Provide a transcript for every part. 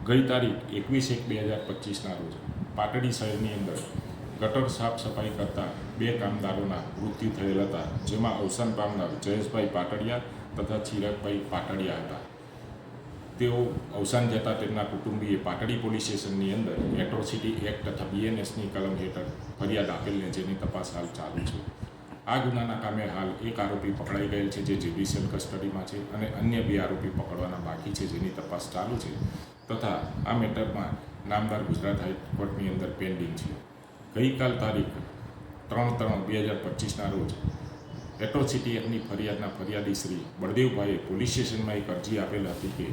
ગઈ તારીખ 21/1/2025ના રોજ પાટડી શહેરની અંદર ગટર સાફ સફાઈ કરતા 2 કામદારોના મૃત્યુ થયેલ હતા, જેમાં અવસાન પામનાર જયેશભાઈ પાટડિયા તથા ચિરાગભાઈ પાટડિયા હતા. તેઓ અવસાન જતાં તેમના કુટુંબીએ પાટડી પોલીસ સ્ટેશનની અંદર એટ્રોસિટી એક્ટ તથા BNSની કલમ હેઠળ ફરિયાદ આપેલને જેની તપાસ હાલ ચાલુ છે. આ ગુનાના કામે હાલ એક આરોપી પકડાઈ ગયેલ છે, જે જ્યુડિશિયલ કસ્ટડીમાં છે, અને અન્ય 2 આરોપી પકડવાના બાકી છે, જેની તપાસ ચાલુ છે. તથા આ મેટરમાં નામદાર ગુજરાત હાઈકોર્ટની અંદર પેન્ડિંગ છે. ગઈકાલ તારીખ 3/3/2025ના રોજ એટ્રોસિટી એક્ટની ફરિયાદના ફરિયાદી શ્રી બળદેવભાઈએ પોલીસ સ્ટેશનમાં એક અરજી આપેલ હતી કે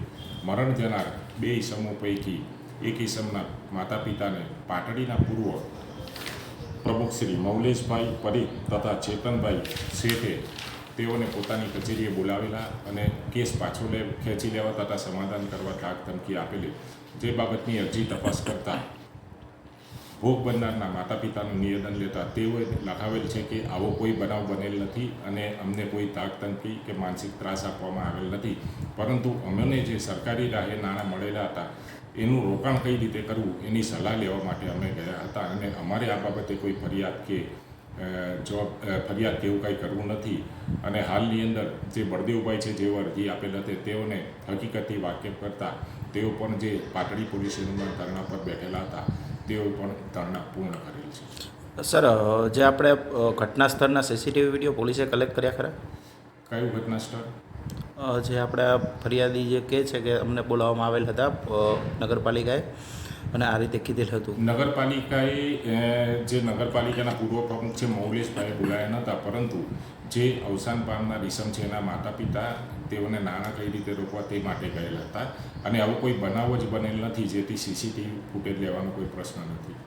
મરણ જનાર 2 ઈસમો પૈકી એક ઈસમના માતા પિતાને પાટડીના પૂર્વ પ્રમુખ શ્રી મૌલેશભાઈ પરીખ તથા ચેતનભાઈ શેઠે તેઓને પોતાની કચેરીએ બોલાવેલા અને કેસ પાછો ખેંચી લેવા તથા સમાધાન કરવા ધાક ધમકી આપેલી, જે બાબતની અરજી તપાસ કરતા ભોગ બનનારના માતા પિતાનું નિવેદન લેતા તેઓએ લખાવેલ છે કે આવો કોઈ બનાવ બનેલ નથી અને અમને કોઈ ધાક ધમકી કે માનસિક ત્રાસ આપવામાં આવેલ નથી, પરંતુ અમને જે સરકારી રાહે નાણાં મળેલા હતા એનું રોકાણ કઈ રીતે કરવું એની સલાહ લેવા માટે અમે ગયા હતા, અને અમારે આ બાબતે કોઈ ફરિયાદ કે ફરિયાદ કે એવું કંઈ કરવું નથી. અને હાલની અંદર જે બળદેવભાઈ છે, જેઓ અરજી આપેલ હતી, તેઓને હકીકતથી વાકેફ કરતા તેઓ પણ જે પાટડી પોલીસ સ્ટેશનમાં ધરણા પર બેઠેલા હતા, તેઓ પણ ધરણા પૂર્ણ કરેલ છે. સર, જે આપણે ઘટના સ્થળના CCTV વિડીયો પોલીસે કલેક્ટ કર્યા ખરા? કયું ઘટના સ્થળ? જે આપણે ફરિયાદી જે કહે છે કે અમને બોલાવવામાં આવેલ હતા નગરપાલિકાએ અને આ રીતે કીધેલ હતું. નગરપાલિકાએ જે નગરપાલિકાના પૂર્વ પ્રમુખ છે મૌલેશભાઈએ બોલાયા નહોતા, પરંતુ જે અવસાન પામનાર ઈસમ છે એના માતા પિતા તેઓને નાણાં કઈ રીતે રોકવા તે માટે ગયેલા હતા, અને આવો કોઈ બનાવ જ બનેલ નથી, જેથી CCTV ફૂટેજ લેવાનો કોઈ પ્રશ્ન નથી.